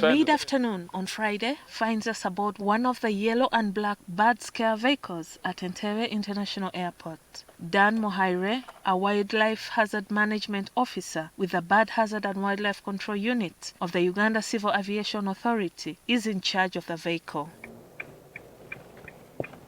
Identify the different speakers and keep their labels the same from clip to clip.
Speaker 1: Mid-afternoon on Friday finds us aboard one of the yellow and black bird scare vehicles at Entebbe International Airport. Dan Mohaire, a wildlife hazard management officer with the Bird Hazard and Wildlife Control Unit of the Uganda Civil Aviation Authority, is in charge of the vehicle.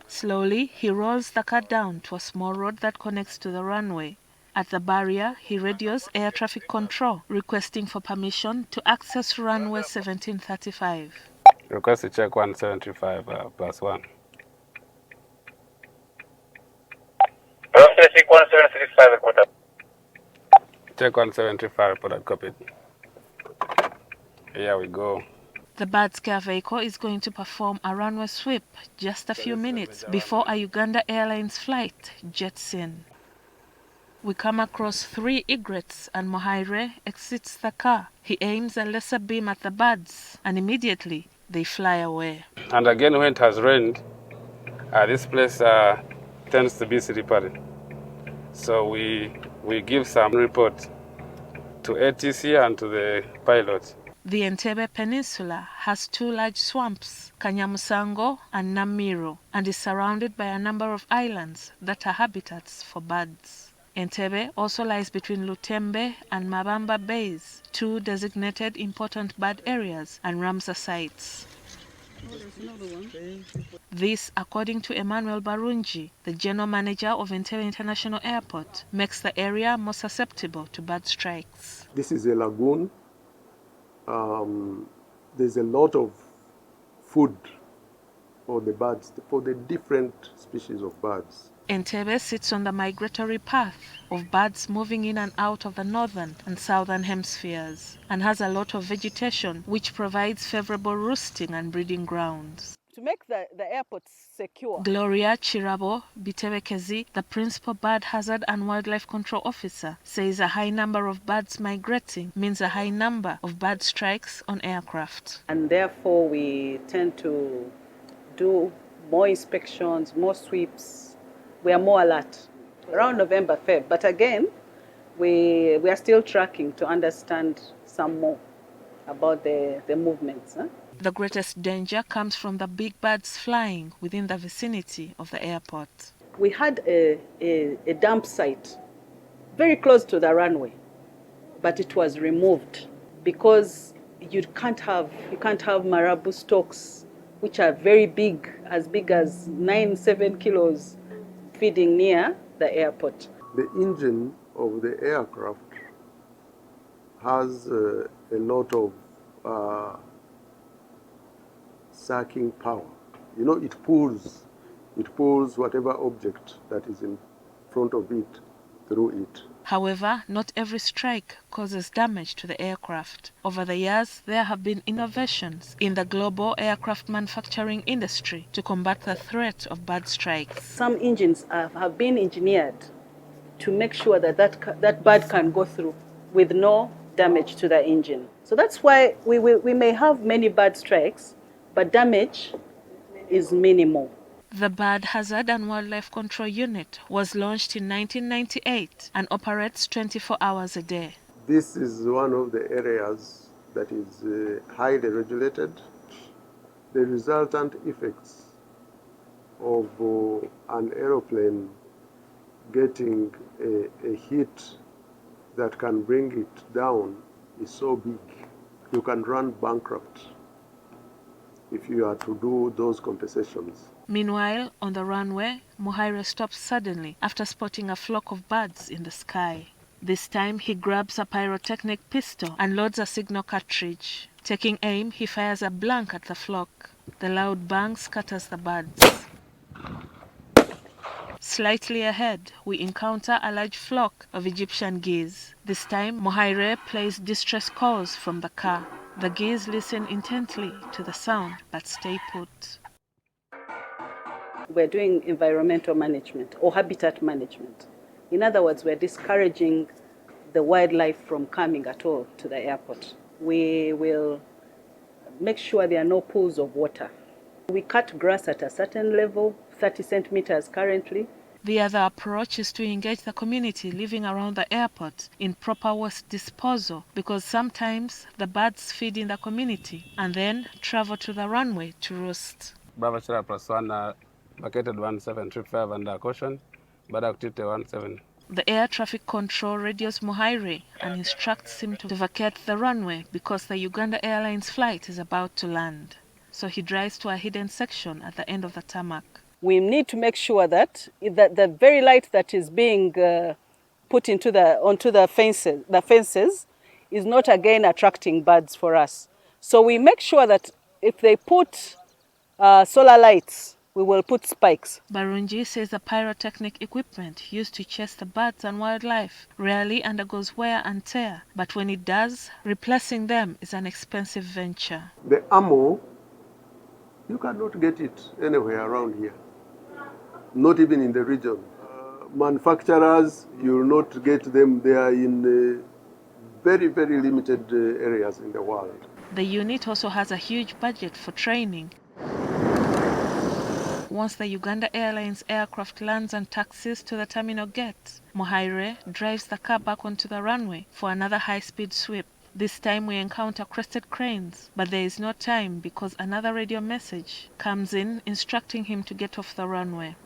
Speaker 1: Slowly, he rolls the car down to a small road that connects to the runway. At the barrier, he radios air traffic control, requesting for permission to access runway 1735.
Speaker 2: Request to check 175 plus 1.
Speaker 3: Check 1765 reported.
Speaker 2: Check 175 reported, copied. Here we go.
Speaker 1: The bird scare vehicle is going to perform a runway sweep just a few minutes before a Uganda Airlines flight jets in. We come across 3 egrets and Mohaire exits the car. He aims a laser beam at the birds and immediately they fly away.
Speaker 2: And again, when it has rained, this place tends to be slippery. So we give some report to ATC and to the pilot.
Speaker 1: The Entebbe Peninsula has 2 large swamps, Kanyamusango and Namiro, and is surrounded by a number of islands that are habitats for birds. Entebbe also lies between Lutembe and Mabamba Bays, 2 designated important bird areas and Ramsar sites. This, according to Emmanuel Barungi, the general manager of Entebbe International Airport, makes the area more susceptible to bird strikes.
Speaker 4: This is a lagoon. There's a lot of food for the birds, for the different species of birds.
Speaker 1: Entebbe sits on the migratory path of birds moving in and out of the northern and southern hemispheres and has a lot of vegetation which provides favorable roosting and breeding grounds.
Speaker 5: To make the airport secure.
Speaker 1: Gloria Chirabo Bitebekezi, the principal bird hazard and wildlife control officer, says a high number of birds migrating means a high number of bird strikes on aircraft.
Speaker 5: And therefore we tend to do more inspections, more sweeps. We are more alert around November, Feb. But again, we are still tracking to understand some more about the movements. Huh?
Speaker 1: The greatest danger comes from the big birds flying within the vicinity of the airport.
Speaker 5: We had a dump site very close to the runway, but it was removed because you can't have marabou stocks, which are very big as 9-7 kilos, feeding near the airport.
Speaker 4: The engine of the aircraft has a lot of sucking power. You know, it pulls whatever object that is in front of it through it.
Speaker 1: However, not every strike causes damage to the aircraft. Over the years, there have been innovations in the global aircraft manufacturing industry to combat the threat of bird strikes.
Speaker 5: Some engines have been engineered to make sure that bird can go through with no damage to the engine. So that's why we may have many bird strikes, but damage is minimal.
Speaker 1: The Bird Hazard and Wildlife Control Unit was launched in 1998 and operates 24 hours a day.
Speaker 4: This is one of the areas that is highly regulated. The resultant effects of an aeroplane getting a hit that can bring it down is so big. You can run bankrupt if you are to do those compensations.
Speaker 1: Meanwhile, on the runway, Mohaire stops suddenly after spotting a flock of birds in the sky. This time, he grabs a pyrotechnic pistol and loads a signal cartridge. Taking aim, he fires a blank at the flock. The loud bang scatters the birds. Slightly ahead, we encounter a large flock of Egyptian geese. This time, Mohaire plays distress calls from the car. The geese listen intently to the sound but stay put.
Speaker 5: We're doing environmental management or habitat management. In other words, we're discouraging the wildlife from coming at all to the airport. We will make sure there are no pools of water. We cut grass at a certain level, 30 centimeters currently.
Speaker 1: The other approach is to engage the community living around the airport in proper waste disposal, because sometimes the birds feed in the community and then travel to the runway to roost.
Speaker 2: Bravo Sierra plus 1 vacated 1735 under caution, Badak Tite 17.
Speaker 1: The air traffic control radios Muhaire and instructs him to vacate the runway because the Uganda Airlines flight is about to land. So he drives to a hidden section at the end of the tarmac.
Speaker 5: We need to make sure that the very light that is being put onto the fences is not again attracting birds for us. So we make sure that if they put solar lights, we will put spikes.
Speaker 1: Barunji says the pyrotechnic equipment used to chase the birds and wildlife rarely undergoes wear and tear, but when it does, replacing them is an expensive venture.
Speaker 4: The ammo, you cannot get it anywhere around here, not even in the region. Manufacturers, you will not get them. They are in very, very limited areas in the world.
Speaker 1: The unit also has a huge budget for training. Once the Uganda Airlines aircraft lands and taxis to the terminal gate, Muhaire drives the car back onto the runway for another high-speed sweep. This time we encounter crested cranes, but there is no time because another radio message comes in instructing him to get off the runway.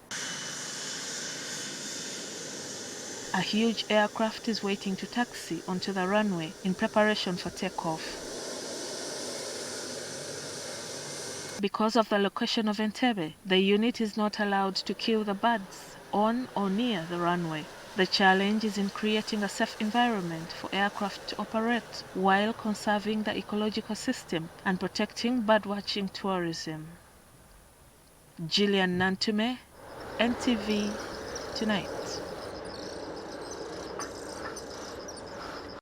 Speaker 1: A huge aircraft is waiting to taxi onto the runway in preparation for takeoff. Because of the location of Entebbe, the unit is not allowed to kill the birds on or near the runway. The challenge is in creating a safe environment for aircraft to operate while conserving the ecological system and protecting birdwatching tourism. Gillian Nantume, NTV Tonight.